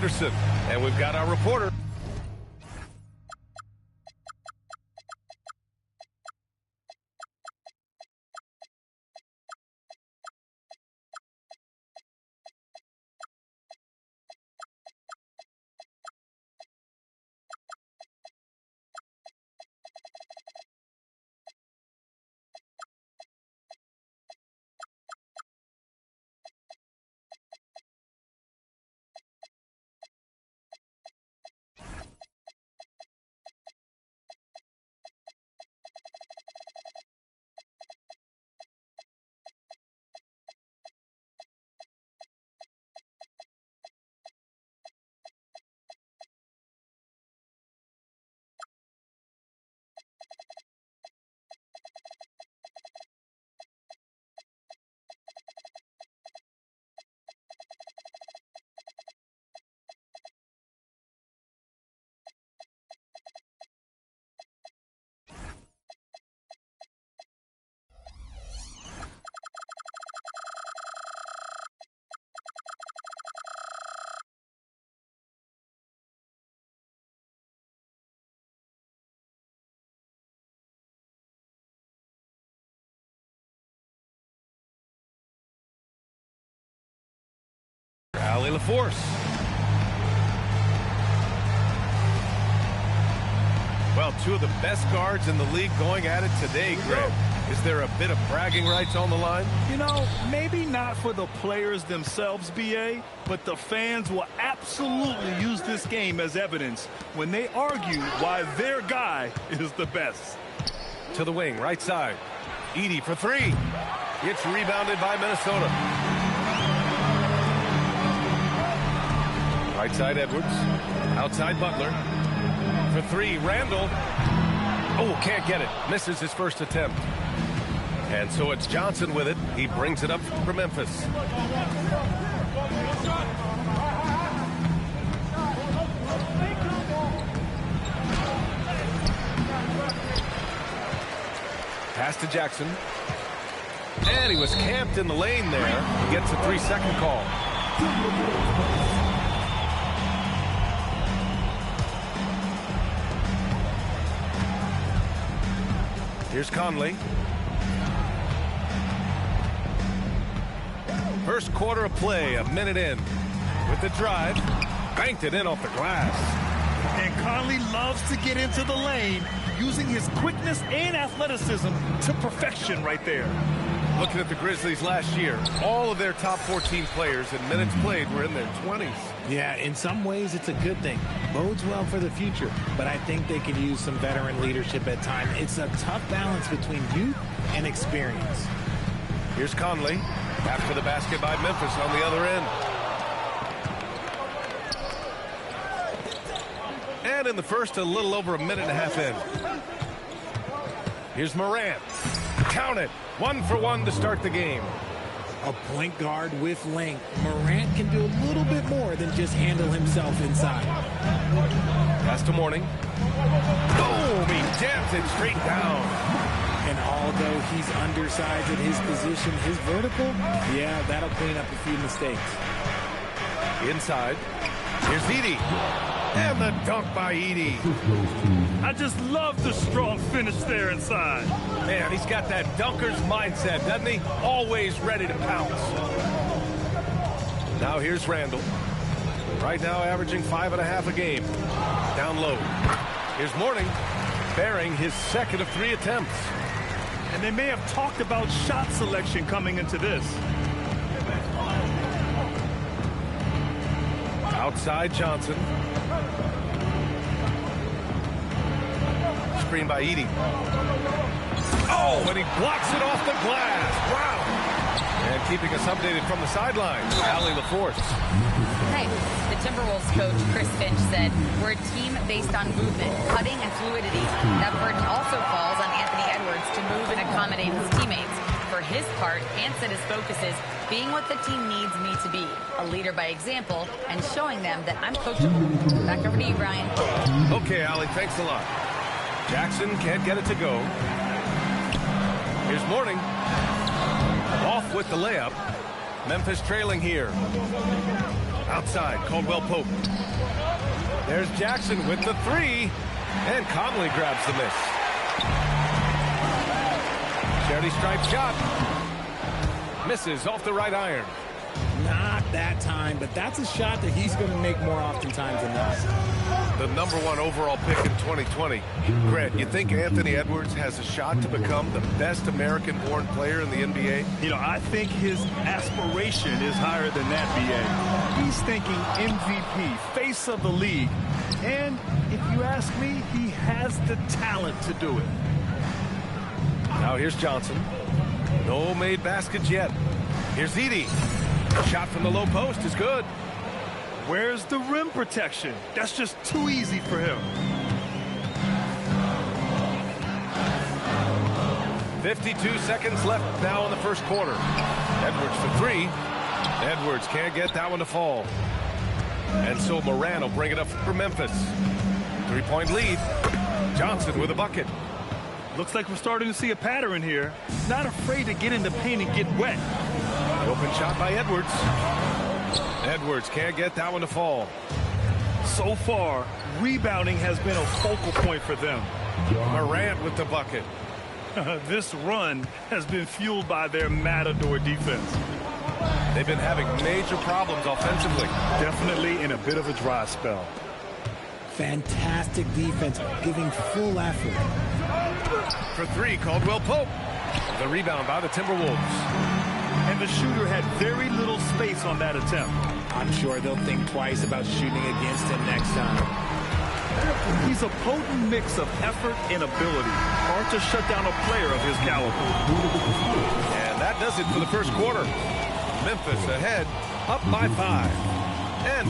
Anderson. And we've got our reporter. Allie LaForce. Well, two of the best guards in the league going at it today, Greg. Is there a bit of bragging rights on the line? You know, maybe not for the players themselves, B.A., but the fans will absolutely use this game as evidence when they argue why their guy is the best. To the wing, right side. Edey for three. It's rebounded by Minnesota. Right side, Edwards. Outside, Butler. For three, Randall. Oh, can't get it. Misses his first attempt. And so it's Johnson with it. He brings it up for Memphis. Pass to Jackson. And he was camped in the lane there. He gets a 3-second call. Here's Conley. First quarter of play, a minute in. With the drive, banked it in off the glass. And Conley loves to get into the lane, using his quickness and athleticism to perfection right there. Looking at the Grizzlies last year, all of their top 14 players in minutes played were in their 20s. Yeah, in some ways it's a good thing. Bodes well for the future, but I think they could use some veteran leadership at times. It's a tough balance between youth and experience. Here's Conley. After the basket by Memphis on the other end. And in the first, a little over a minute and a half in. Here's Morant. Count it. 1 for 1 to start the game. A point guard with length. Morant can do a little bit more than just handle himself inside. Pass to Mourning. Boom! He jams it straight down. And although he's undersized at his position, his vertical, yeah, that'll clean up a few mistakes. Inside. Here's Edey. And the dunk by Edey. I just love the strong finish there inside. Man, he's got that dunker's mindset, doesn't he? Always ready to pounce. Now here's Randall. Right now averaging 5.5 a game. Down low. Here's Mourning, bearing his second of 3 attempts. And they may have talked about shot selection coming into this. Outside Johnson. Screen by Edey. Oh, and he blocks it off the glass. Wow. And keeping us updated from the sideline, Allie LaForce. Hey, the Timberwolves coach, Chris Finch, said, we're a team based on movement, cutting, and fluidity. That burden also falls on Anthony Edwards to move and accommodate his teammates. For his part, Ant said his focus is being what the team needs me to be, a leader by example, and showing them that I'm coachable. Back over to you, Brian. Okay, Allie, thanks a lot. Jackson can't get it to go. Here's Mourning. Off with the layup. Memphis trailing here. Outside, Caldwell Pope. There's Jackson with the three. And Conley grabs the miss. Charity stripe shot. Misses off the right iron. Not that time, but that's a shot that he's going to make more oftentimes than not. The #1 overall pick in 2020. Grant, you think Anthony Edwards has a shot to become the best American-born player in the NBA? You know, I think his aspiration is higher than that, B.A. He's thinking MVP, face of the league. And if you ask me, he has the talent to do it. Now here's Johnson. No made baskets yet. Here's Edey. Shot from the low post is good. Where's the rim protection? That's just too easy for him. 52 seconds left now in the first quarter. Edwards for three. Edwards can't get that one to fall. And so Morant will bring it up for Memphis. 3-point lead. Johnson with a bucket. Looks like we're starting to see a pattern here. Not afraid to get in the paint and get wet. The open shot by Edwards. Edwards can't get that one to fall. So far, rebounding has been a focal point for them. Morant with the bucket. This run has been fueled by their Matador defense. They've been having major problems offensively. Definitely in a bit of a dry spell. Fantastic defense, giving full effort. For three, Caldwell Pope. The rebound by the Timberwolves. And the shooter had very little space on that attempt. I'm sure they'll think twice about shooting against him next time. He's a potent mix of effort and ability. Hard to shut down a player of his caliber. And that does it for the first quarter. Memphis ahead, up by 5. And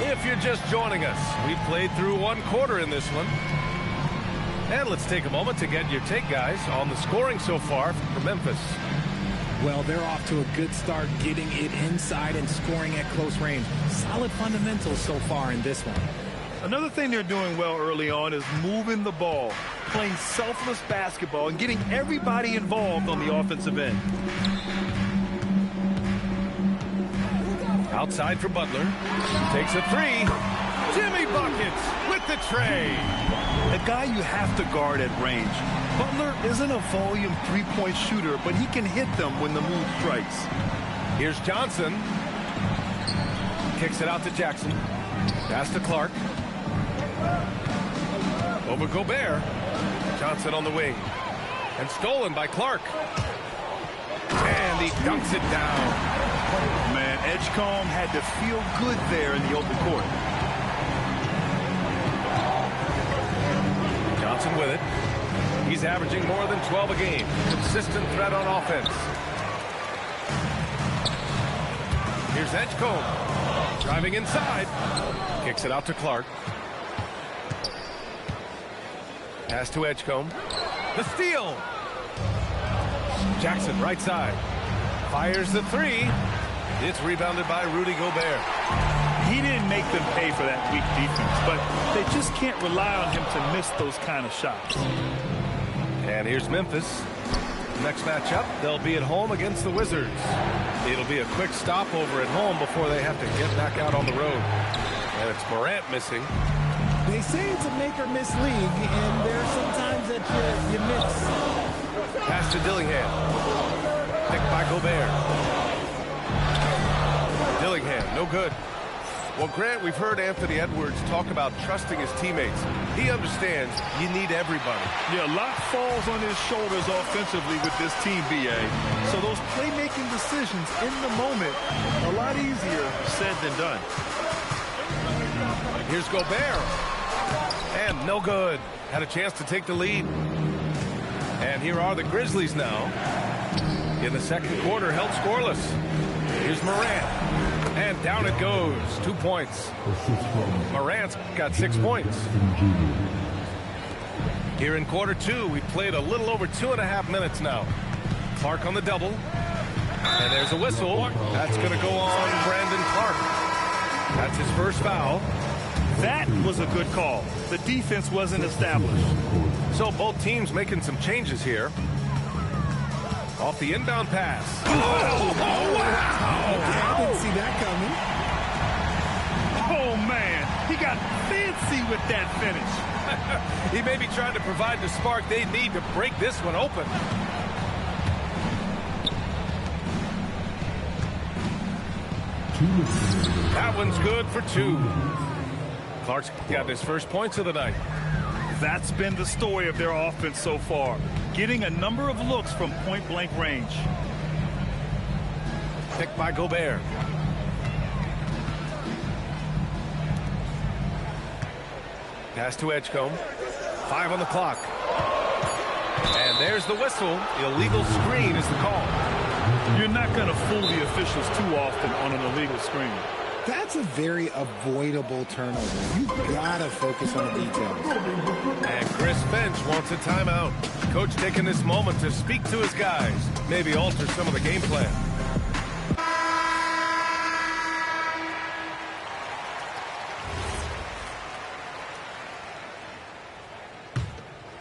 if you're just joining us, we played through one quarter in this one. And let's take a moment to get your take, guys, on the scoring so far for Memphis. Well, they're off to a good start, getting it inside and scoring at close range. Solid fundamentals so far in this one. Another thing they're doing well early on is moving the ball, playing selfless basketball, and getting everybody involved on the offensive end. Outside for Butler. Takes a three. Jimmy buckets with the tray. A guy you have to guard at range. Butler isn't a volume three-point shooter, but he can hit them when the move strikes. Here's Johnson. Kicks it out to Jackson. Pass to Clark. Over Gobert. Johnson on the wing. And stolen by Clark. And he dunks it down. Man, Edgecombe had to feel good there in the open court. Johnson with it. He's averaging more than 12 a game. Consistent threat on offense. Here's Edgecombe. Driving inside. Kicks it out to Clark. Pass to Edgecombe. The steal. Jackson right side. Fires the three. It's rebounded by Rudy Gobert. He didn't make them pay for that weak defense, but they just can't rely on him to miss those kind of shots. And here's Memphis. Next matchup, they'll be at home against the Wizards. It'll be a quick stopover at home before they have to get back out on the road. And it's Morant missing. They say it's a make-or-miss league, and there's sometimes that you miss. Pass to Dillingham. Picked by Gobert. Dillingham, no good. Well, Grant, we've heard Anthony Edwards talk about trusting his teammates. He understands you need everybody. Yeah, a lot falls on his shoulders offensively with this team, B.A. So those playmaking decisions in the moment, a lot easier said than done. Here's Gobert. And no good. Had a chance to take the lead. And here are the Grizzlies now. In the second quarter, held scoreless. Here's Morant. And down it goes. 2 points. Morant's got 6 points. Here in quarter two, we played a little over 2.5 minutes now. Clark on the double. And there's a whistle. That's going to go on Brandon Clark. That's his first foul. That was a good call. The defense wasn't established. So both teams making some changes here. Off the inbound pass. Oh, wow. Okay, I didn't see that coming. Oh, man. He got fancy with that finish. He may be trying to provide the spark they need to break this one open. That one's good for 2. Clark's got his first points of the night. That's been the story of their offense so far, getting a number of looks from point-blank range. Picked by Gobert. Pass to Edgecombe. 5 on the clock. And there's the whistle. Illegal screen is the call. You're not going to fool the officials too often on an illegal screen. That's a very avoidable turnover. You've got to focus on the details. And Chris Finch wants a timeout. Coach taking this moment to speak to his guys. Maybe alter some of the game plan.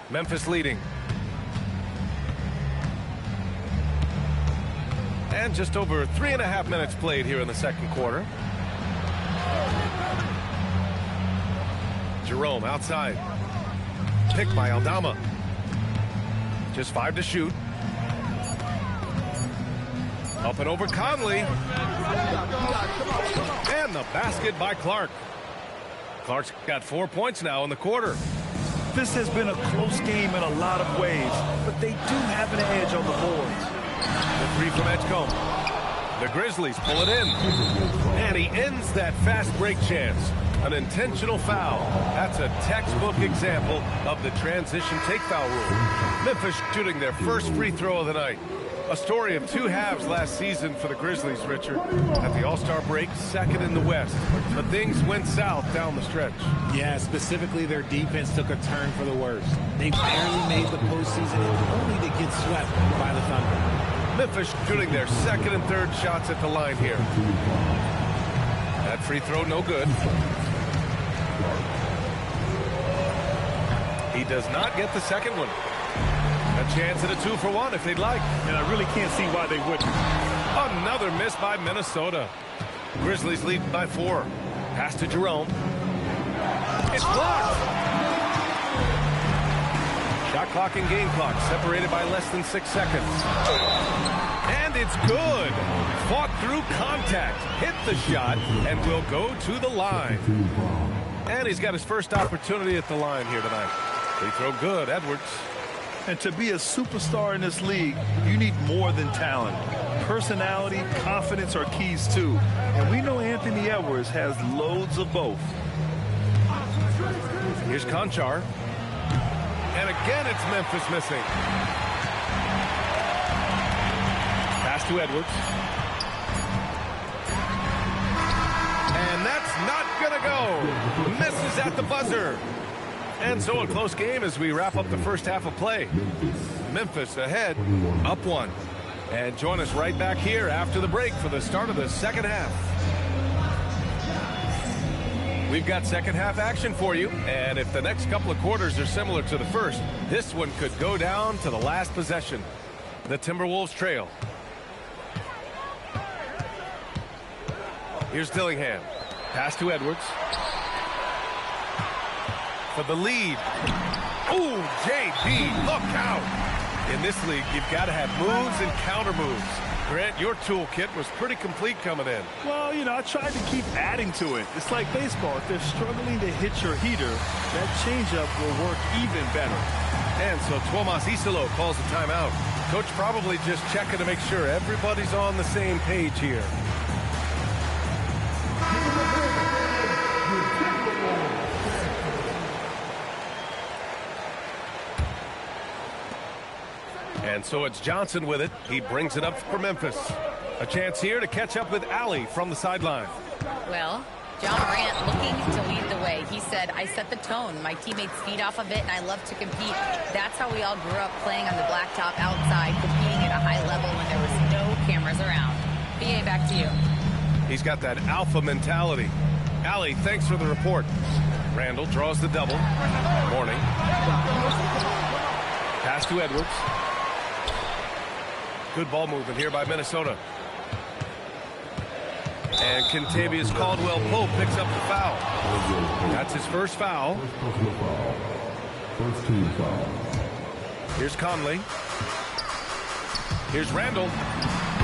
Memphis leading. And just over 3.5 minutes played here in the second quarter. Jerome outside. Picked by Aldama. Just 5 to shoot. Up and over Conley. And the basket by Clark. Clark's got 4 points now in the quarter. This has been a close game in a lot of ways, but they do have an edge on the boards. The 3 from Edgecombe. The Grizzlies pull it in. And he ends that fast break chance. An intentional foul. That's a textbook example of the transition take foul rule. Memphis shooting their first free throw of the night. A story of 2 halves last season for the Grizzlies, Richard. At the All-Star break, second in the West. But things went south down the stretch. Yeah, specifically their defense took a turn for the worse. They barely made the postseason, only to get swept by the Thunder. Memphis shooting their second and third shots at the line here. That free throw no good. He does not get the second one. A chance at a 2-for-1 if they'd like. And I really can't see why they wouldn't. Another miss by Minnesota. Grizzlies lead by 4. Pass to Jerome. It's blocked. Shot clock and game clock separated by less than 6 seconds. And it's good. Fought through contact. Hit the shot and will go to the line. And he's got his first opportunity at the line here tonight. Free throw good. Edwards. And to be a superstar in this league, you need more than talent. Personality, confidence are keys too. And we know Anthony Edwards has loads of both. Here's Conchar. And again, it's Memphis missing. Pass to Edwards. And that's not going to go. Misses at the buzzer. And so a close game as we wrap up the first half of play. Memphis ahead, up 1. And join us right back here after the break for the start of the second half. We've got second half action for you. And if the next couple of quarters are similar to the first, this one could go down to the last possession. The Timberwolves trail. Here's Dillingham. Pass to Edwards. For the lead. Ooh, JD, look out. In this league, you've got to have moves and counter moves. Grant, your toolkit was pretty complete coming in. Well, you know, I tried to keep adding to it. It's like baseball. If they're struggling to hit your heater, that changeup will work even better. And so Tuomas Isolo calls the timeout. Coach probably just checking to make sure everybody's on the same page here. And so it's Johnson with it. He brings it up for Memphis. A chance here to catch up with Allie from the sideline. Well, John Morant looking to lead the way. He said, I set the tone. My teammates feed off of it, and I love to compete. That's how we all grew up, playing on the blacktop outside, competing at a high level when there was no cameras around. BA, back to you. He's got that alpha mentality. Allie, thanks for the report. Randall draws the double. Morning. Pass to Edwards. Good ball movement here by Minnesota. And Kentavious Caldwell-Pope picks up the foul. That's his first foul. First team foul. Here's Conley. Here's Randall.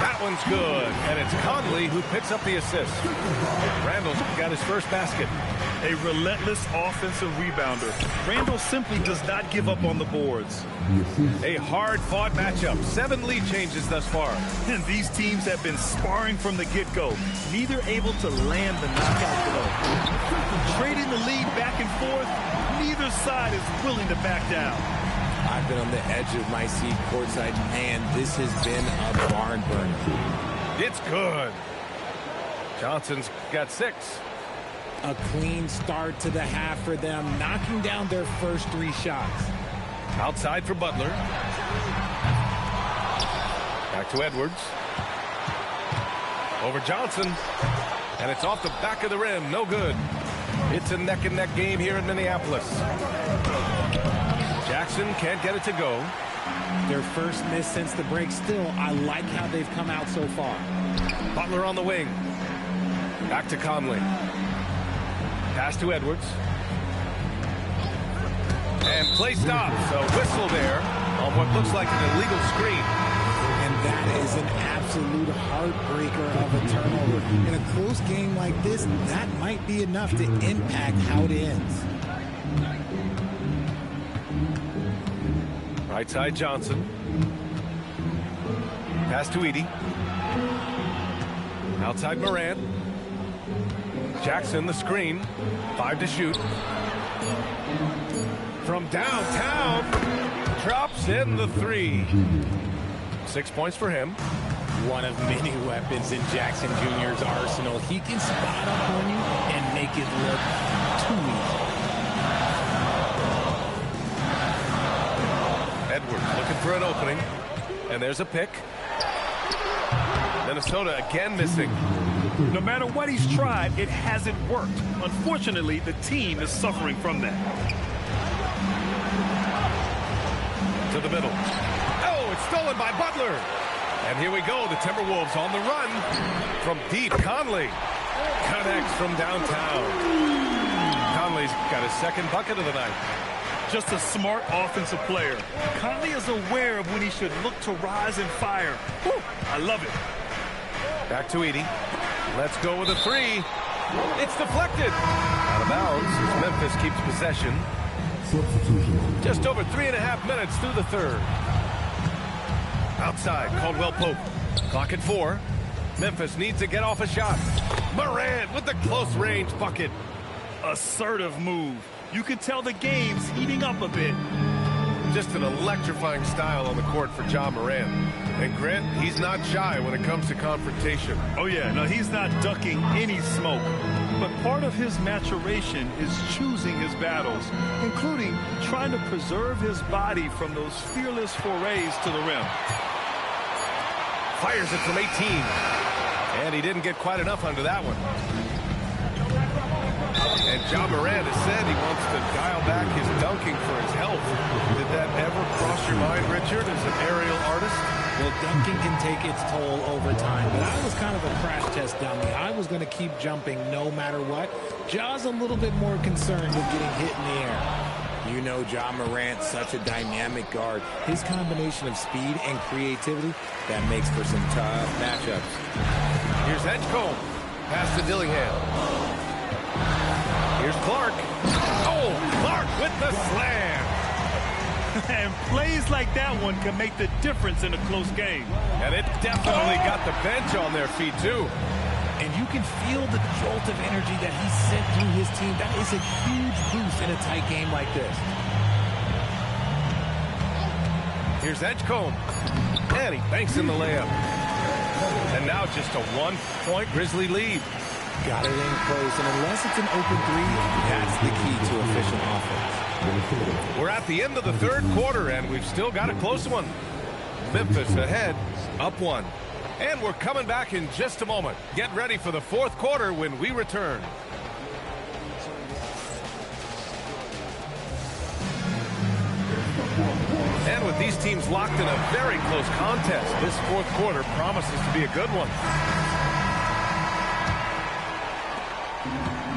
That one's good. And it's Conley who picks up the assist. Randall's got his first basket. A relentless offensive rebounder. Randall simply does not give up on the boards. A hard-fought matchup. 7 lead changes thus far. And these teams have been sparring from the get-go. Neither able to land the knockout blow. Trading the lead back and forth, neither side is willing to back down. I've been on the edge of my seat courtside. Man, this has been a barn burner. It's good. Johnson's got 6. A clean start to the half for them, knocking down their first 3 shots. Outside for Butler. Back to Edwards. Over Johnson. And it's off the back of the rim. No good. It's a neck-and-neck game here in Minneapolis. Jackson can't get it to go. Their first miss since the break. Still, I like how they've come out so far. Butler on the wing. Back to Conley. Pass to Edwards. And play stops. A whistle there on what looks like an illegal screen. And that is an absolute heartbreaker of a turnover. In a close game like this, that might be enough to impact how it ends. Right side Johnson. Pass to Edey. Outside Morant. Jackson the screen. 5 to shoot. From downtown. Drops in the 3. 6 points for him. One of many weapons in Jackson Jr.'s arsenal. He can spot up on you and make it look too easy. Edwards looking for an opening. And there's a pick. Minnesota again missing. No matter what he's tried, it hasn't worked. Unfortunately, the team is suffering from that. To the middle. Oh, it's stolen by Butler. And here we go. The Timberwolves on the run. From deep, Conley connects from downtown. Conley's got his second bucket of the night. Just a smart offensive player. Conley is aware of when he should look to rise and fire. Whew, I love it. Back to Edey. Let's go with a 3. It's deflected. Out of bounds as Memphis keeps possession. Substitution. Just over 3.5 minutes through the third. Outside, Caldwell-Pope. Clock at 4. Memphis needs to get off a shot. Morant with the close-range bucket. Assertive move. You can tell the game's heating up a bit. Just an electrifying style on the court for Ja Morant. And Grant, he's not shy when it comes to confrontation. Oh yeah, no, he's not ducking any smoke. But part of his maturation is choosing his battles, including trying to preserve his body from those fearless forays to the rim. Fires it from 18. And he didn't get quite enough under that one. And Ja Morant has said he wants to dial back his dunking for his health. Did that ever cross your mind, Richard, as an aerial artist? Well, dunking can take its toll over time, but I was kind of a crash test dummy. I was going to keep jumping no matter what. Ja's a little bit more concerned with getting hit in the air. You know Ja Morant, such a dynamic guard. His combination of speed and creativity, that makes for some tough matchups. Here's Edgecombe. Pass to Dillingham. Here's Clark. Oh, Clark with the slam. And plays like that one can make the difference in a close game. And it definitely got the bench on their feet, too. And you can feel the jolt of energy that he sent through his team. That is a huge boost in a tight game like this. Here's Edgecombe. And he banks in the layup. And now just a 1-point Grizzly lead. Got it in close, and unless it's an open 3, that's the key to efficient offense. We're at the end of the third quarter, and we've still got a close one. Memphis ahead, up 1. And we're coming back in just a moment. Get ready for the fourth quarter when we return. And And with these teams locked in a very close contest, this fourth quarter promises to be a good one.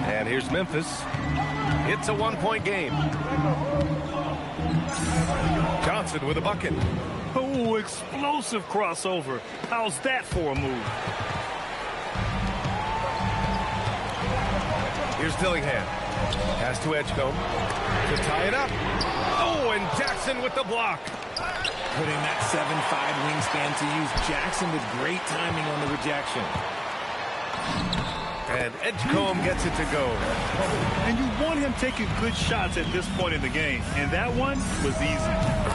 And here's Memphis. It's a one-point game. Johnson with a bucket. Oh, explosive crossover. How's that for a move? Here's Dillingham. Pass to Edgecombe to tie it up. Oh, and Jackson with the block. Putting that 7'5" wingspan to use. Jackson with great timing on the rejection. And Edgecombe gets it to go. And you want him taking good shots at this point in the game. And that one was easy.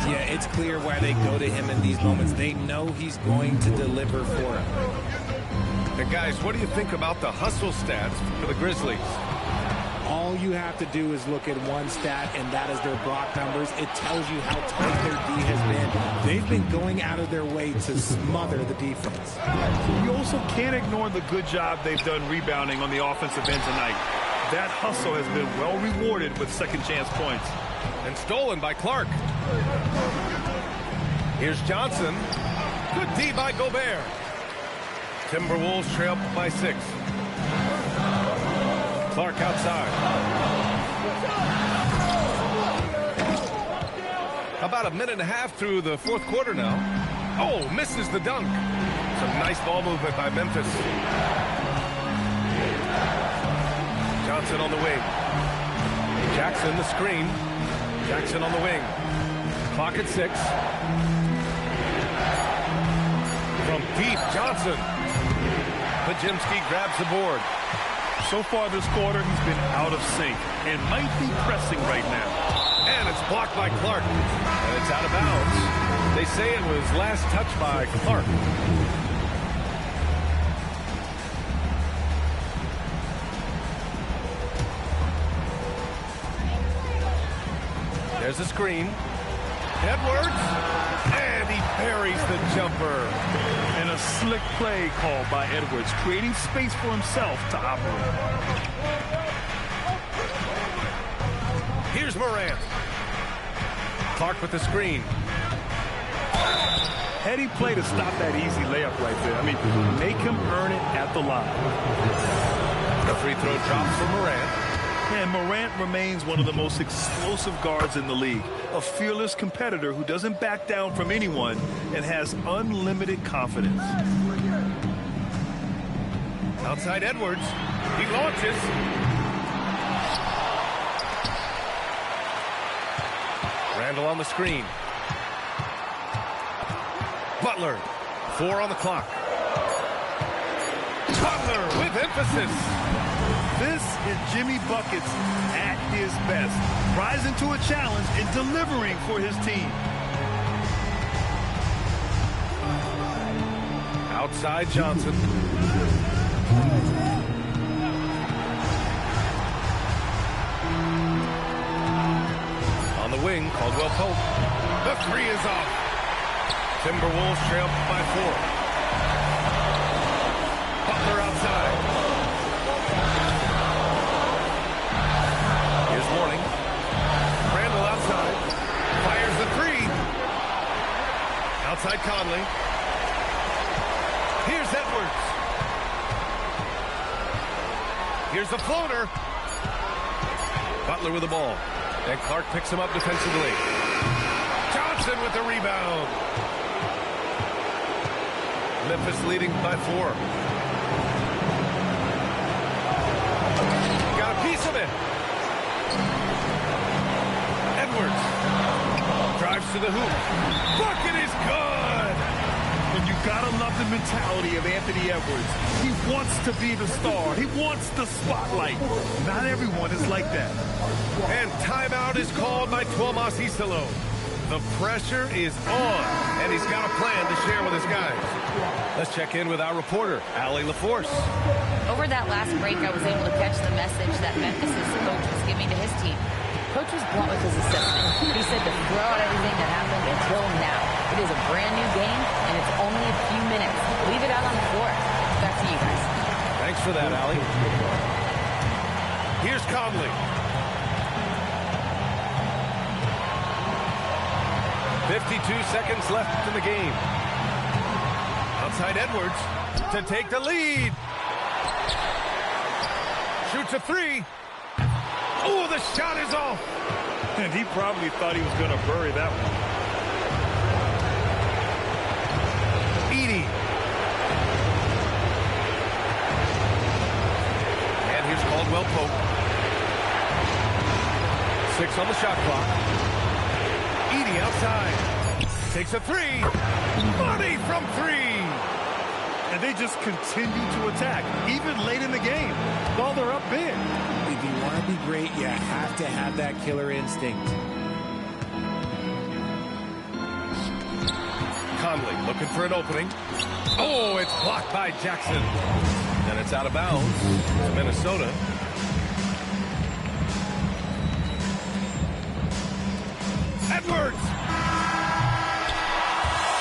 Yeah, it's clear why they go to him in these moments. They know he's going to deliver for them. And guys, what do you think about the hustle stats for the Grizzlies? All you have to do is look at one stat, and that is their block numbers. It tells you how tight their D has been. They've been going out of their way to smother the defense. You also can't ignore the good job they've done rebounding on the offensive end tonight. That hustle has been well rewarded with second chance points. And stolen by Clark. Here's Johnson. Good D by Gobert. Timberwolves trail by 6. Clark outside. About a minute and a half through the fourth quarter now. Oh, misses the dunk. Some nice ball movement by Memphis. Johnson on the wing. Jackson the screen. Jackson on the wing. Clock at 6. From deep, Johnson. Podziemski grabs the board. So far this quarter, he's been out of sync and might be pressing right now. And it's blocked by Clark. And it's out of bounds. They say it was last touched by Clark. There's a screen. Edwards. And he buries the jumper. And a slick play called by Edwards, creating space for himself to operate. Here's Morant. Clark with the screen. Heady play to stop that easy layup right there. I mean, make him earn it at the line. The free throw drops for Morant. And Morant remains one of the most explosive guards in the league. A fearless competitor who doesn't back down from anyone and has unlimited confidence. Outside Edwards. He launches. Randall on the screen. Butler. 4 on the clock. Butler with emphasis. This is Jimmy Buckets at his best, rising to a challenge and delivering for his team. Outside Johnson. On the wing, Caldwell Pope. The 3 is off. Timberwolves trail by 4. Butler outside. Warning. Randall outside. Fires the 3. Outside Conley. Here's Edwards. Here's the floater. Butler with the ball. And Clark picks him up defensively. Johnson with the rebound. Memphis leading by 4. Got a piece of it. Edwards drives to the hoop. Bucket is good. And you gotta love the mentality of Anthony Edwards. He wants to be the star. He wants the spotlight. Not everyone is like that. And timeout is called by Tuomas Isalo. The pressure is on, and he's got a plan to share with his guys. Let's check in with our reporter, Allie LaForce. Over that last break, I was able to catch the message that Memphis' coach was giving to his team. Coach was blunt with his assessment. He said to throw out everything that happened until now. It is a brand new game, and it's only a few minutes. Leave it out on the floor. Back to you guys. Thanks for that, Allie. Here's Conley. 52 seconds left in the game. Outside Edwards to take the lead. Shoots a three. Oh, the shot is off. And he probably thought he was going to bury that one. Edey. And here's Caldwell Pope. 6 on the shot clock. Edey outside. Takes a three. Money from three. And they just continue to attack, even late in the game, while they're up big. If you want to be great, you have to have that killer instinct. Conley looking for an opening. Oh, it's blocked by Jackson. And it's out of bounds to Minnesota. Edwards!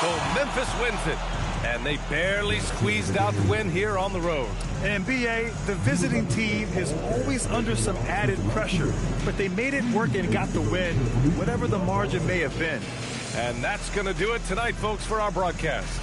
So Memphis wins it. And they barely squeezed out the win here on the road. And B.A., the visiting team is always under some added pressure, but they made it work and got the win, whatever the margin may have been. And that's going to do it tonight, folks, for our broadcast.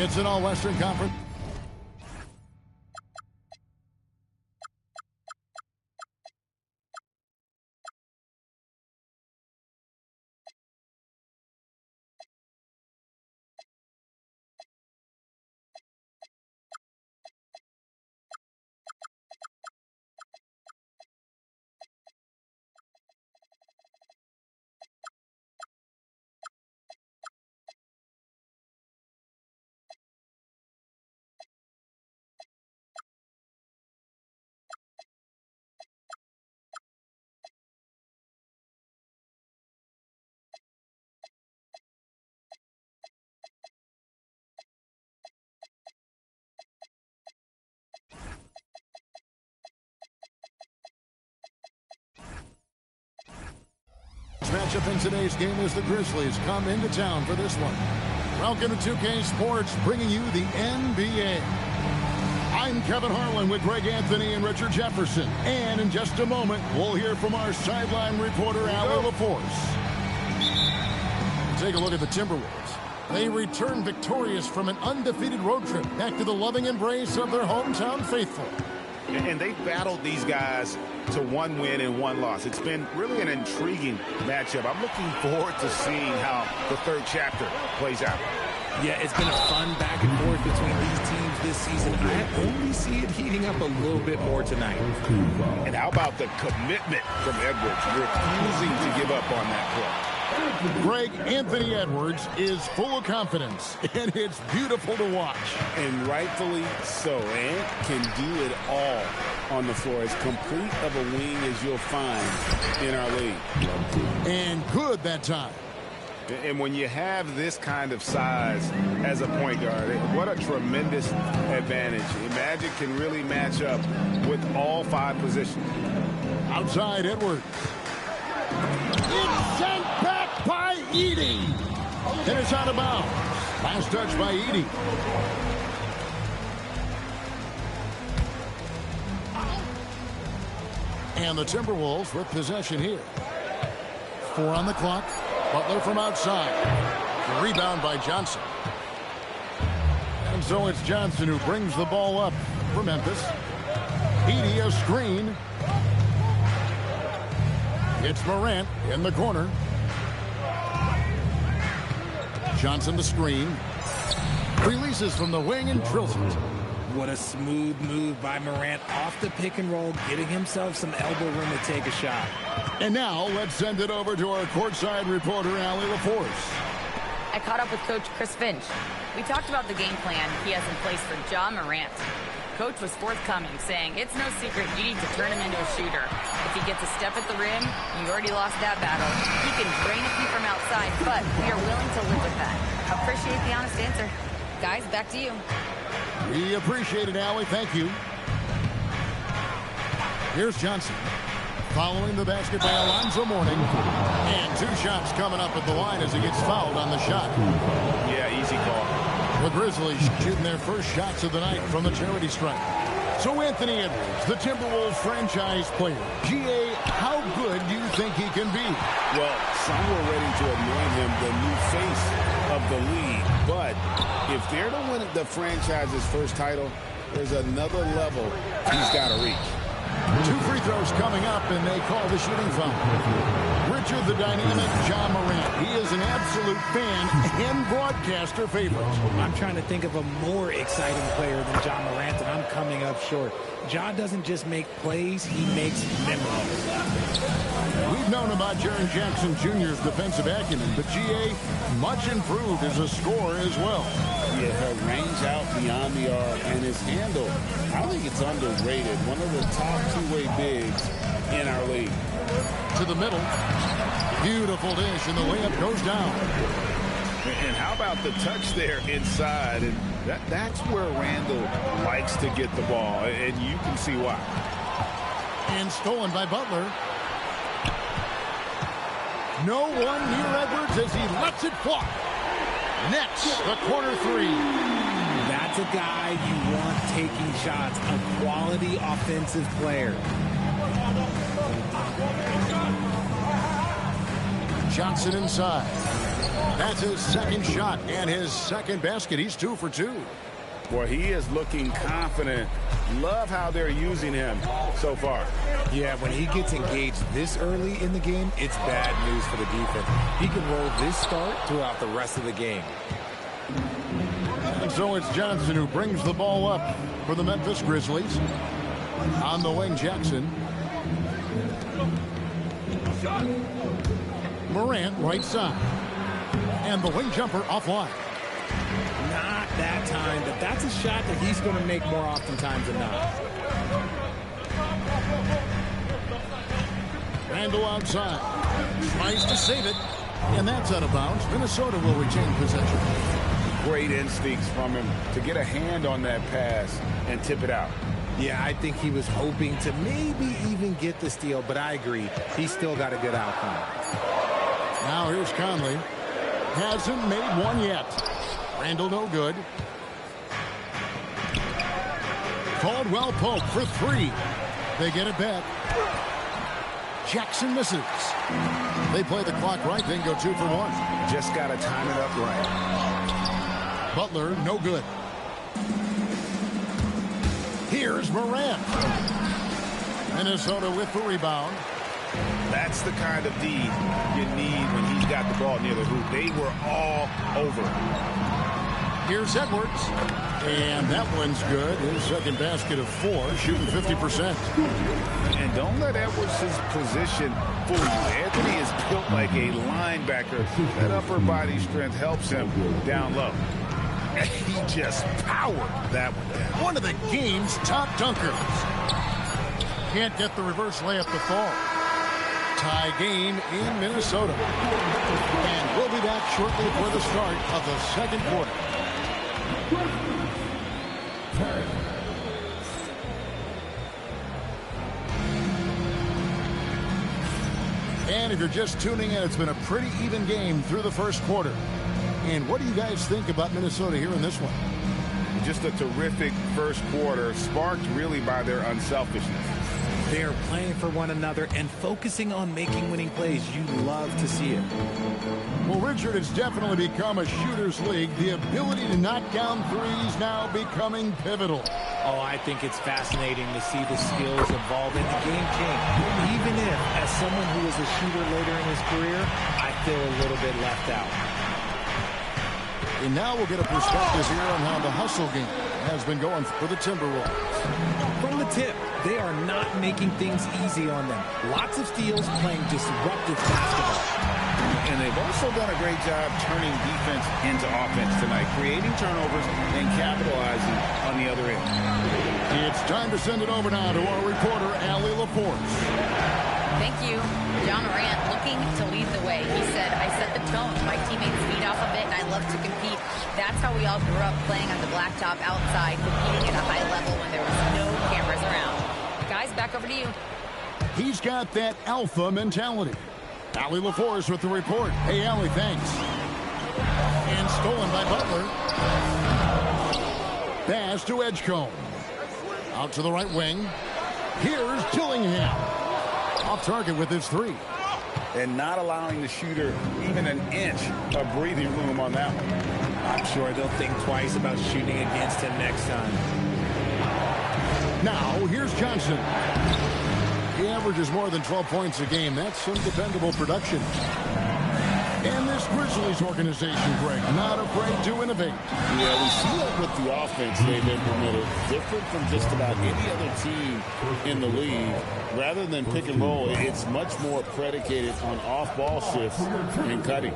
It's an All-Western Conference. Matchup in today's game as the Grizzlies come into town for this one. Welcome to 2K Sports, bringing you the NBA. I'm Kevin Harlan with Greg Anthony and Richard Jefferson. And in just a moment, we'll hear from our sideline reporter, Allie LaForce. Take a look at the Timberwolves. They return victorious from an undefeated road trip back to the loving embrace of their hometown faithful. And they've battled these guys to one win and one loss. It's been really an intriguing matchup. I'm looking forward to seeing how the third chapter plays out. Yeah, it's been a fun back and forth between these teams this season. I only see it heating up a little bit more tonight. And how about the commitment from Edwards, refusing to give up on that play? Greg, Anthony Edwards is full of confidence, and it's beautiful to watch. And rightfully so. Ant can do it all on the floor. As complete of a wing as you'll find in our league. And good that time. And when you have this kind of size as a point guard, what a tremendous advantage. Magic can really match up with all five positions. Outside Edwards. It's sent back by Edey. And it's out of bounds. Last touch by Edey. And the Timberwolves with possession here. 4 on the clock. Butler from outside. Rebound by Johnson. And so it's Johnson who brings the ball up for Memphis. Edey a screen. It's Morant in the corner. Johnson the screen. Releases from the wing and drills it. What a smooth move by Morant off the pick and roll, getting himself some elbow room to take a shot. And now let's send it over to our courtside reporter, Allie LaForce. I caught up with Coach Chris Finch. We talked about the game plan he has in place for Ja Morant. Coach was forthcoming, saying it's no secret you need to turn him into a shooter. If he gets a step at the rim, you already lost that battle. He can drain a few from outside, but we are willing to live with that. Appreciate the honest answer. Guys, back to you. We appreciate it, Allie. Thank you. Here's Johnson. Following the basket by Alonzo Mourning. And 2 shots coming up at the line as he gets fouled on the shot. Yeah, easy call. The Grizzlies shooting their first shots of the night from the charity stripe. So Anthony Edwards, the Timberwolves franchise player. GA, how good do you think he can be? Well, some were ready to anoint him the new face of the league. But if they're to win the franchise's first title, there's another level he's got to reach. 2 free throws coming up, and they call the shooting foul. Richard the dynamic Ja Morant. He is an absolute fan and broadcaster favorite. I'm trying to think of a more exciting player than Ja Morant, and I'm coming up short. Ja doesn't just make plays, he makes memories. We've known about Jaren Jackson Jr.'s defensive acumen, but GA much improved as a scorer as well. Yeah, her range out beyond the arc and his handle, I think it's underrated. One of the top two-way bigs in our league. To the middle. Beautiful dish, and the layup goes down. And how about the touch there inside? And that's where Randall likes to get the ball, and you can see why. And stolen by Butler. No one near Edwards as he lets it fly. Next, the corner 3. That's a guy you want taking shots, a quality offensive player. Johnson inside. That's his second shot and his second basket. He's 2 for 2. Boy, he is looking confident. Love how they're using him so far. Yeah, when he gets engaged this early in the game, it's bad news for the defense. He can roll this start throughout the rest of the game. And so it's Johnson who brings the ball up for the Memphis Grizzlies. On the wing, Jackson. Morant, right side. And the wing jumper offline. Not that time, but that's a shot that he's going to make more oftentimes than not. Randle outside. Tries to save it. And that's out of bounds. Minnesota will retain possession. Great instincts from him to get a hand on that pass and tip it out. Yeah, I think he was hoping to maybe even get the steal, but I agree. He's still got a good outcome. Now here's Conley. Hasn't made one yet. Randle no good. Caldwell Pope for 3. They get it back. Jackson misses. They play the clock right, then go 2 for 1. Just got to time it up right. Butler, no good. Here's Morant. Minnesota with the rebound. That's the kind of D you need when he's got the ball near the hoop. They were all over. Here's Edwards. And that one's good. His second basket of 4, shooting 50%. And don't let Edwards' position fool you. Anthony is built like a linebacker. That upper body strength helps him down low. And he just powered that one down. One of the game's top dunkers. Can't get the reverse layup to fall. Tie game in Minnesota. And we'll be back shortly for the start of the second quarter. And if you're just tuning in, it's been a pretty even game through the first quarter. And what do you guys think about Minnesota here in this one? Just a terrific first quarter, sparked really by their unselfishness. They are playing for one another and focusing on making winning plays. You love to see it. Well, Richard, it's definitely become a shooter's league. The ability to knock down threes now becoming pivotal. Oh, I think it's fascinating to see the skills evolve and the game change. Even if, as someone who was a shooter later in his career, I feel a little bit left out. And now we'll get a perspective here on how the hustle game has been going for the Timberwolves. From the tip, they are not making things easy on them. Lots of steals, playing disruptive basketball. And they've also done a great job turning defense into offense tonight, creating turnovers and capitalizing on the other end. It's time to send it over now to our reporter, Allie LaForce. Thank you. John Morant looking to lead the way. He said, I set the tone. My teammates feed off of it, and I love to compete. That's how we all grew up, playing on the blacktop outside, competing at a high level when there was no cameras around. Guys, back over to you. He's got that alpha mentality. Allie LaForce with the report. Hey, Allie, thanks. And stolen by Butler. Pass to Edgecombe. Out to the right wing. Here's Dillingham. Off target with his 3. And not allowing the shooter even an inch of breathing room on that one. I'm sure they'll think twice about shooting against him next time. Now, here's Johnson. He averages more than 12 points a game. That's some dependable production. And this Grizzlies organization, Greg, not afraid to innovate. Yeah, we see that with the offense they've implemented. Different from just about any other team in the league. Rather than pick and roll, it's much more predicated on off-ball shifts and cutting.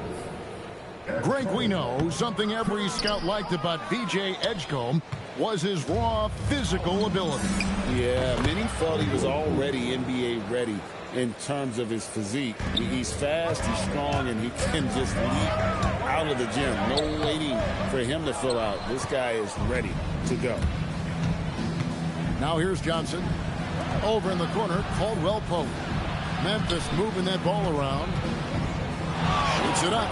Greg, we know something every scout liked about B.J. Edgecombe was his raw physical ability. Yeah, many thought he was already NBA ready in terms of his physique. He's fast, he's strong, and he can just leap out of the gym. No waiting for him to fill out. This guy is ready to go. Now here's Johnson. Over in the corner, Caldwell Pope. Memphis moving that ball around. Shoots it up.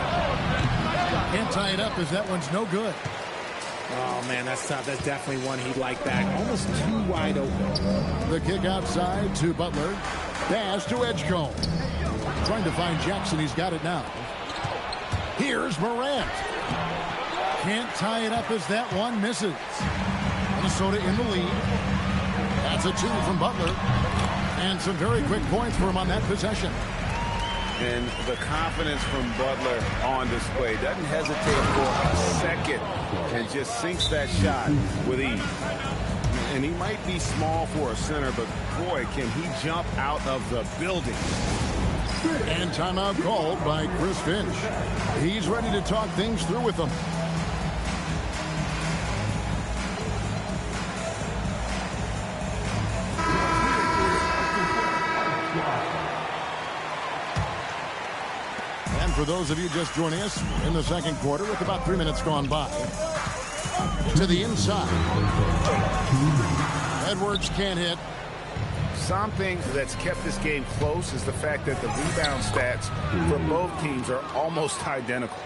Can't tie it up as that one's no good. Oh, man, that's tough. That's definitely one he'd like back. Almost too wide open. The kick outside to Butler. Pass to Edgecombe. Trying to find Jackson. He's got it now. Here's Morant. Can't tie it up as that one misses. Minnesota in the lead. That's a 2 from Butler. And some very quick points for him on that possession. And the confidence from Butler on display. Doesn't hesitate for a second and just sinks that shot with ease. And he might be small for a center, but boy, can he jump out of the building. And timeout called by Chris Finch. He's ready to talk things through with them. And for those of you just joining us in the second quarter with about 3 minutes gone by, to the inside. Edwards can't hit. Something that's kept this game close is the fact that the rebound stats for both teams are almost identical.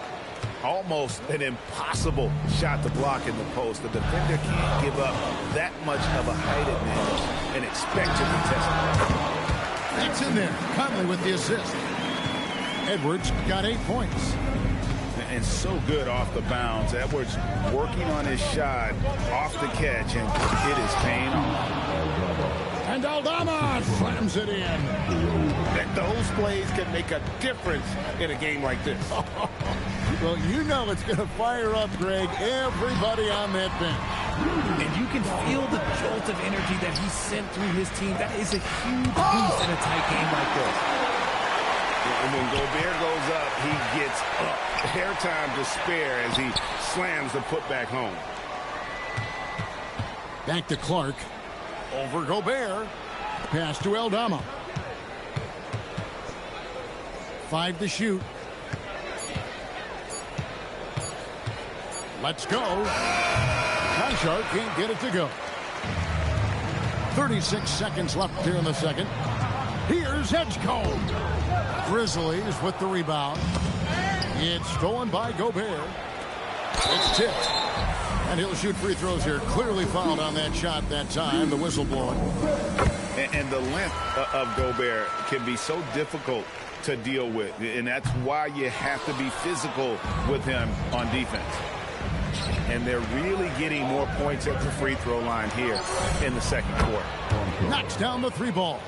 Almost an impossible shot to block in the post. The defender can't give up that much of a height advantage and expect to contest it. It's in there. Conley with the assist. Edwards got 8 points. And so good off the bounds. Edwards working on his shot off the catch, and it is paying off. And Aldama slams it in. Those plays can make a difference in a game like this. Well, you know it's going to fire up, Greg, everybody on that bench. And you can feel the jolt of energy that he sent through his team. That is a huge boost in a tight game like this. And when Gobert goes up, he gets up. Airtime to spare as he slams the putback home. Back to Clark. Over Gobert. Pass to Aldama. 5 to shoot. Let's go. Conchar can't get it to go. 36 seconds left here in the second. Here's Edgecombe. Grizzlies with the rebound. It's stolen by Gobert. It's tipped. And he'll shoot free throws here. Clearly fouled on that shot that time. The whistle blowing. And the length of Gobert can be so difficult to deal with. And that's why you have to be physical with him on defense. And they're really getting more points at the free throw line here in the second quarter. Knocks down the 3 ball.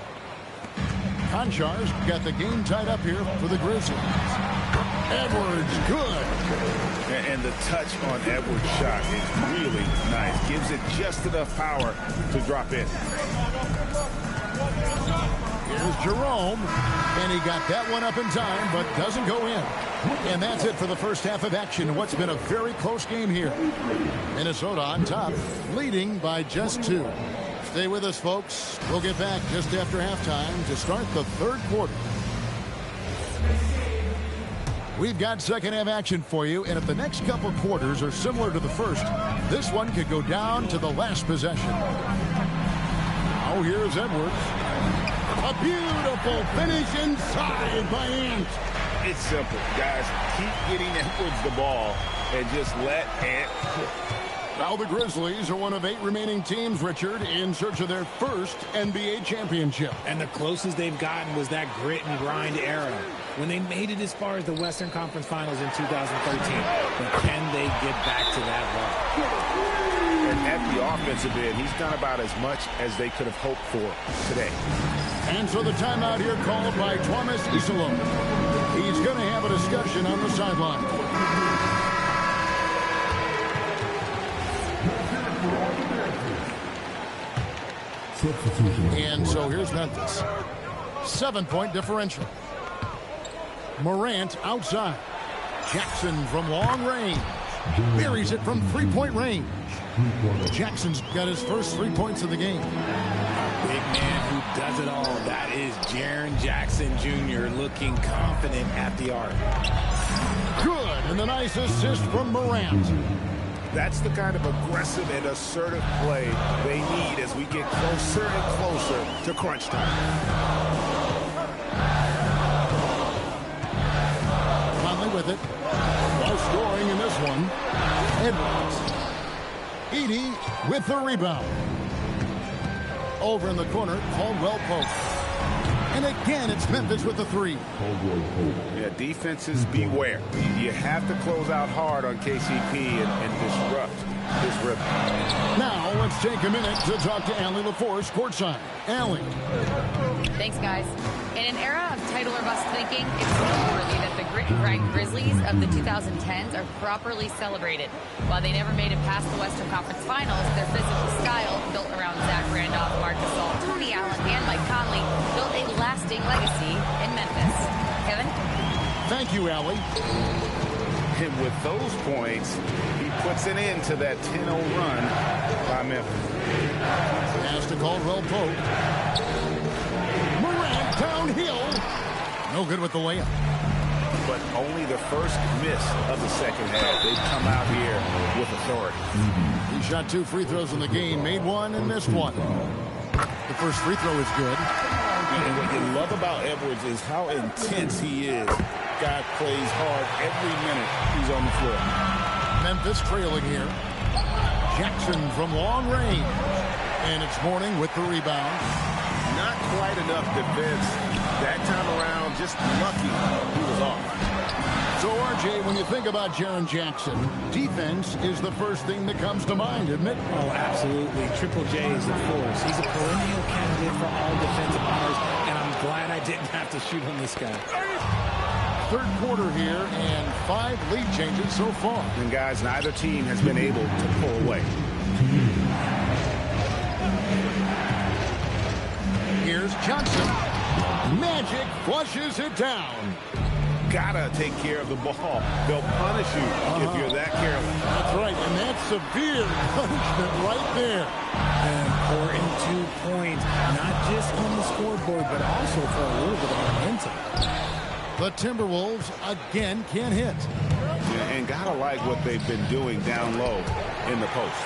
Conchar's got the game tied up here for the Grizzlies. Edwards, good. And the touch on Edwards' shot is really nice. Gives it just enough power to drop in. Here's Jerome. And he got that one up in time, but doesn't go in. And that's it for the first half of action. What's been a very close game here. Minnesota on top, leading by just 2. Stay with us, folks. We'll get back just after halftime to start the third quarter. We've got second half action for you, and if the next couple quarters are similar to the first, this one could go down to the last possession. Now here's Edwards. A beautiful finish inside by Ant. It's simple, guys. Keep getting Edwards the ball and just let Ant cook. Now the Grizzlies are one of 8 remaining teams, Richard, in search of their first NBA championship. And the closest they've gotten was that grit and grind era when they made it as far as the Western Conference Finals in 2013. But can they get back to that level? And at the offensive end, he's done about as much as they could have hoped for today. And so the timeout here called by Thomas Isillo. He's going to have a discussion on the sideline. And so here's Memphis. 7-point differential. Morant outside. Jackson from long range. Buries it from 3-point range. Jackson's got his first 3 points of the game. Big man who does it all. That is Jaren Jackson Jr. looking confident at the arc. Good. And the nice assist from Morant. That's the kind of aggressive and assertive play they need as we get closer and closer to crunch time. Conley with it. While scoring in this one, Edwards. Edey with the rebound. Over in the corner, Caldwell Pope. And again, it's Memphis with the three. Yeah, defenses beware. You have to close out hard on KCP and disrupt this rhythm. Now, let's take a minute to talk to Allie LaForce courtside. Allie. Thanks, guys. In an era of title or bust thinking, it's noteworthy that the grit and grind Grizzlies of the 2010s are properly celebrated. While they never made it past the Western Conference Finals, their physical style, built around Zach Randolph, Marc Gasol, Tony Allen, and Mike Conley, built a lasting legacy in Memphis. Kevin? Thank you, Allie. And with those points, he puts an end to that 10-0 run by Memphis. Pass to Caldwell Pope. Morant downhill. No good with the layup. But only the first miss of the second half. They've come out here with authority. He shot 2 free throws in the game, made 1 and missed 1. The first free throw is good. And what you love about Edwards is how intense he is. Guy plays hard every minute he's on the floor. Memphis trailing here. Jackson from long range. And it's Mourning with the rebound. Not quite enough defense that time around. Just lucky he was off. So, RJ, when you think about Jaren Jackson, defense is the first thing that comes to mind, isn't it? Oh, absolutely. Triple J is a force. He's a perennial candidate for all defensive honors, and I'm glad I didn't have to shoot on this guy. Third quarter here, and 5 lead changes so far. And, guys, neither team has been able to pull away. Here's Johnson. Magic flushes it down. Gotta take care of the ball. They'll punish you if you're that careless. That's right, and that's severe punishment right there. An important 2 points, not just on the scoreboard, but also for a little bit of momentum. The Timberwolves again can't hit. And gotta like what they've been doing down low in the post.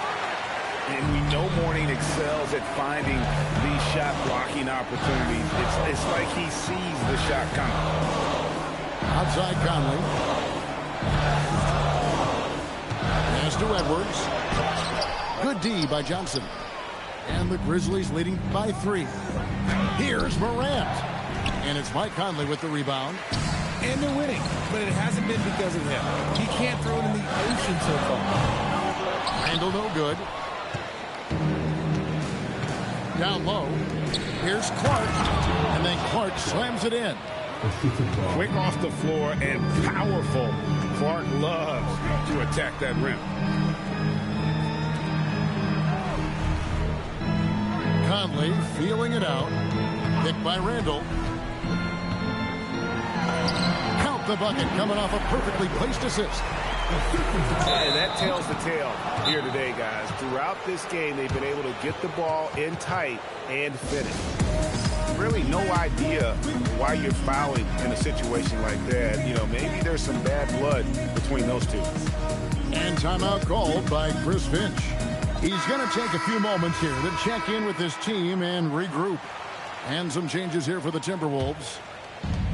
And we know Mourning excels at finding these shot blocking opportunities. It's like he sees the shot coming. Outside Conley. Pass to Edwards. Good D by Johnson. And the Grizzlies leading by 3. Here's Morant. And it's Mike Conley with the rebound. And they're winning, but it hasn't been because of him. He can't throw it in the ocean so far. Randall no good. Down low. Here's Clark. And then Clark slams it in. Quick off the floor and powerful. Clark loves to attack that rim. Conley feeling it out. Picked by Randall. Count the bucket coming off a perfectly placed assist. And that tells the tale here today, guys. Throughout this game, they've been able to get the ball in tight and finish. Really no idea why you're fouling in a situation like that. You know, maybe there's some bad blood between those two. And timeout called by Chris Finch. He's going to take a few moments here to check in with his team and regroup. And some changes here for the Timberwolves.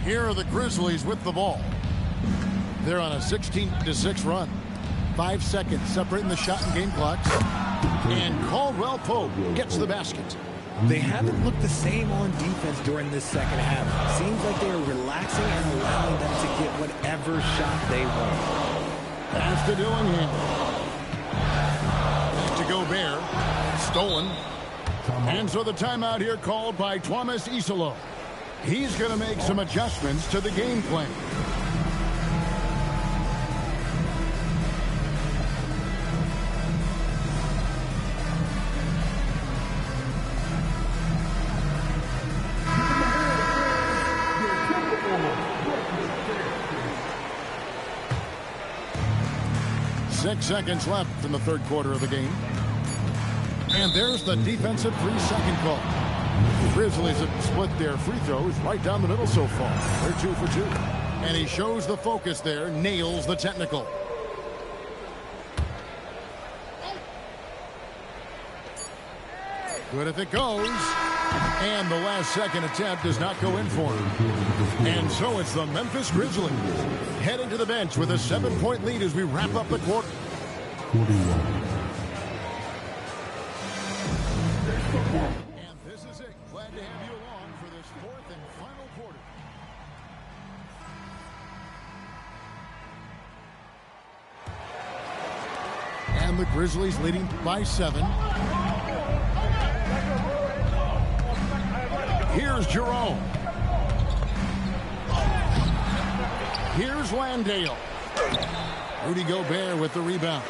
Here are the Grizzlies with the ball. They're on a 16-6 run. 5 seconds separating the shot and game clocks. And Caldwell Pope gets the basket. They haven't looked the same on defense during this second half. Seems like they are relaxing and allowing them to get whatever shot they want. Pass to Dillingham. Back to Gobert. Stolen. And so the timeout here called by Thomas Isolo. He's going to make some adjustments to the game plan. Six seconds left in the third quarter of the game. And there's the defensive 3-second call. The Grizzlies have split their free throws right down the middle so far. They're 2 for 2. And he shows the focus there, nails the technical. Good if it goes. And the last second attempt does not go in for him. And so it's the Memphis Grizzlies heading to the bench with a 7-point lead as we wrap up the quarter. 41. And this is it. Glad to have you along for this fourth and final And the Grizzlies leading by 7. Here's Jerome. Here's Landale. Rudy Gobert with the rebound.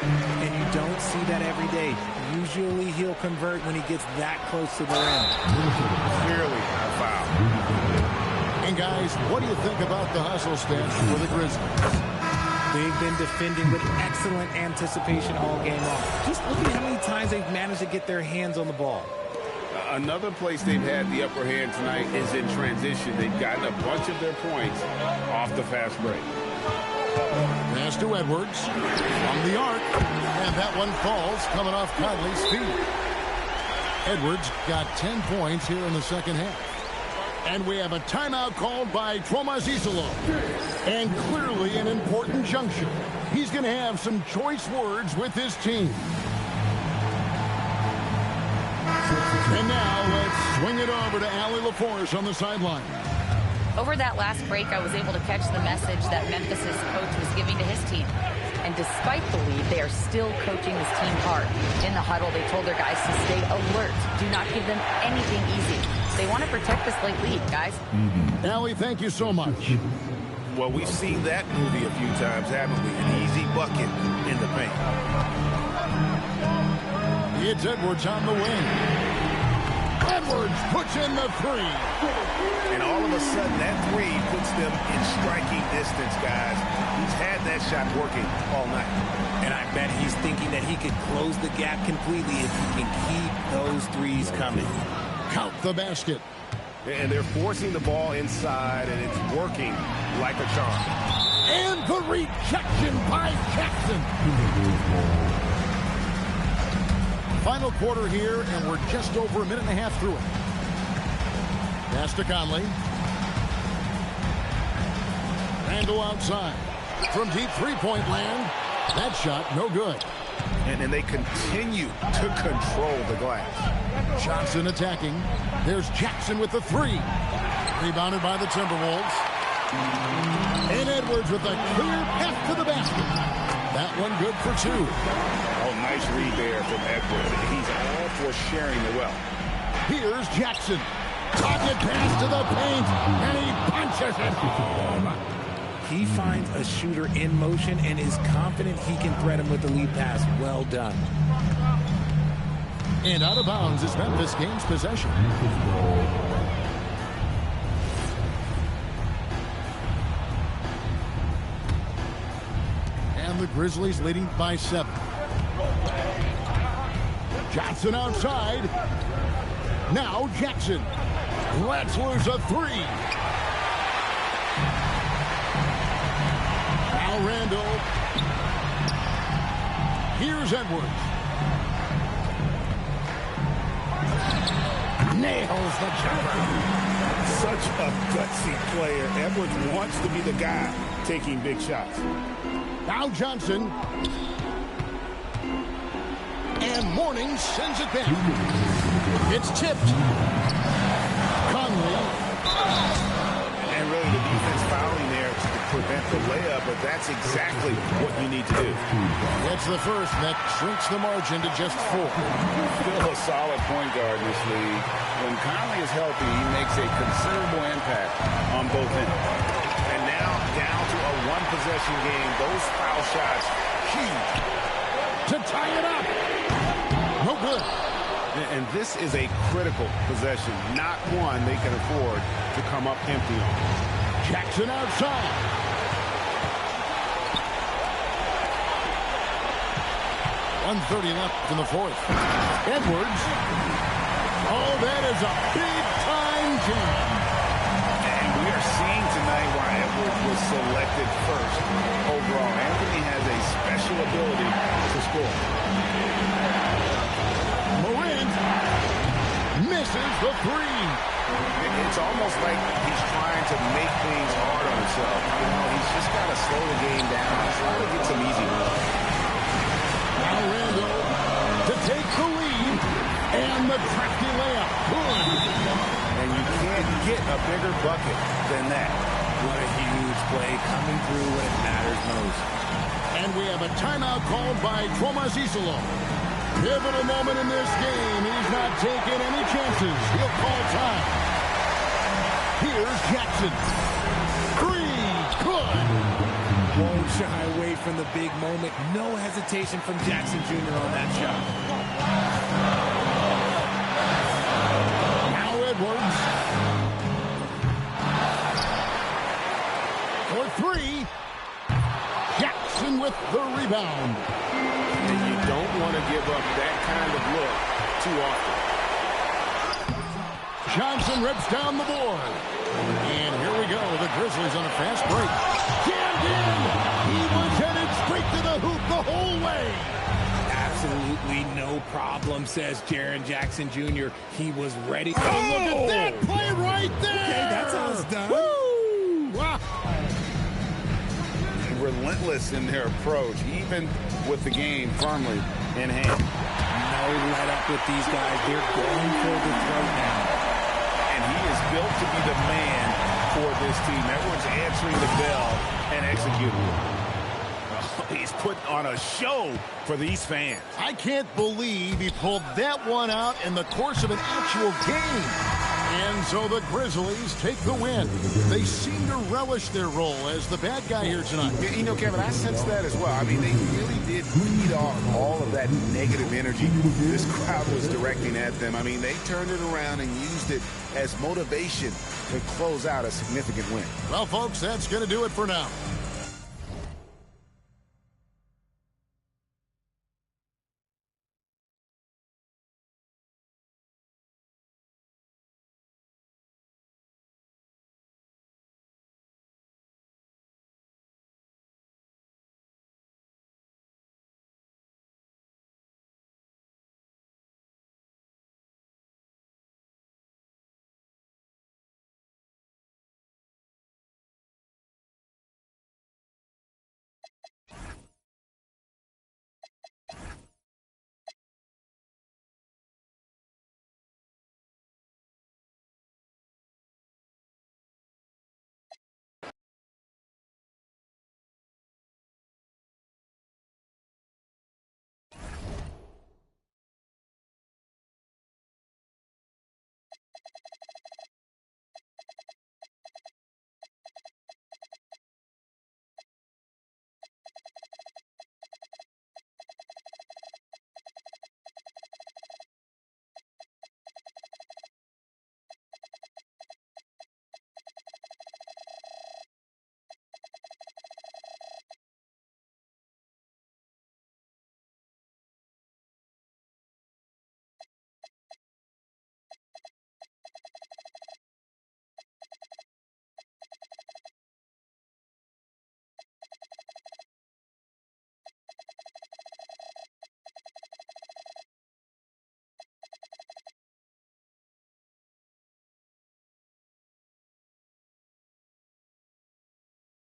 And you don't see that every day. Usually he'll convert when he gets that close to the rim. Clearly a foul. And guys, what do you think about the hustle stance for the Grizzlies? They've been defending with excellent anticipation all game long. Just look at how many times they've managed to get their hands on the ball. Another place they've had the upper hand tonight is in transition. They've gotten a bunch of their points off the fast break. Pass to Edwards from the arc, and that one falls coming off Conley's feet. Edwards got 10 points here in the second half. And we have a timeout called by Tomas Isolo. And clearly an important junction. He's going to have some choice words with his team. And now let's swing it over to Allie LaForce on the sideline. Over that last break, I was able to catch the message that Memphis's coach was giving to his team. And despite the lead, they are still coaching this team hard. In the huddle, they told their guys to stay alert. Do not give them anything easy. They want to protect this late lead, guys. Allie, thank you so much. Well, we've seen that movie a few times, haven't we? An easy bucket in the paint. It's Edwards on the wing. Edwards puts in the 3. And all of a sudden, that 3 puts them in striking distance, guys. He's had that shot working all night. And I bet he's thinking that he could close the gap completely if he can keep those threes coming. Count the basket. And they're forcing the ball inside, and it's working like a charm. And the rejection by Jackson. Final quarter here, and we're just over a minute and a half through it. Pass to Conley. Randle outside. From deep three-point land. That shot, no good. And they continue to control the glass. Johnson attacking. There's Jackson with the 3. Rebounded by the Timberwolves. And Edwards with a clear path to the basket. That one good for 2. Oh, nice read there from Edwards. He's all for sharing the wealth. Here's Jackson. Pocket pass to the paint, and he punches it home. He finds a shooter in motion and is confident he can thread him with the lead pass. Well done. And out of bounds as Memphis gains possession. And the Grizzlies leading by 7. Johnson outside. Now Jackson. Let's lose a 3. Now Randle. Here's Edwards. Nails the jumper. Such a gutsy player. Edwards wants to be the guy taking big shots. Now Johnson. And Mourning sends it back. It's tipped. Conley. And really the defense fouling there to prevent the layup, but that's exactly what you need to do. It's the first that shrinks the margin to just 4. Still a solid point guard in this league. When Conley is healthy, he makes a considerable impact on both ends. And now down to a one-possession game. Those foul shots, huge. To tie it up. No good. And this is a critical possession, not one they can afford to come up empty on. Jackson outside. .130 left in the 4th. Edwards. Oh, that is a big-time jam. And we are seeing tonight why Edwards was selected first overall. Anthony has a special ability to score. Morant misses the 3. It's almost like he's trying to make things hard on himself. You know, he's just got to slow the game down, try to get some easy ones. Now Randle to take the lead, and the crafty layup. Good. And you can't get a bigger bucket than that. What a huge play coming through when it matters most. And we have a timeout called by Tomas Isolo. Pivotal moment in this game. He's not taking any chances. He'll call time. Here's Jackson. Three, good. Won't shy away from the big moment. No hesitation from Jackson Jr. on that shot. Now Edwards. For three. Jackson with the rebound. And you don't want to give up that kind of look too often. Johnson rips down the board. And here we go. The Grizzlies on a fast break. Jammed in. He was headed straight to the hoop the whole way. Absolutely no problem, says Jaren Jackson Jr. He was ready. Oh, look at that play right there. Okay, that's how it's done. Woo! Wow. Relentless in their approach, even with the game firmly in hand. No let up with these guys. They're going for the throat now. And he is built to be the man for this team. Edwards answering the bell and executing it. He's putting on a show for these fans. I can't believe he pulled that one out in the course of an actual game. And so the Grizzlies take the win. They seem to relish their role as the bad guy here tonight. You know, Kevin, I sense that as well. I mean, they really did feed off all of that negative energy this crowd was directing at them. I mean, they turned it around and used it as motivation to close out a significant win. Well, folks, that's going to do it for now.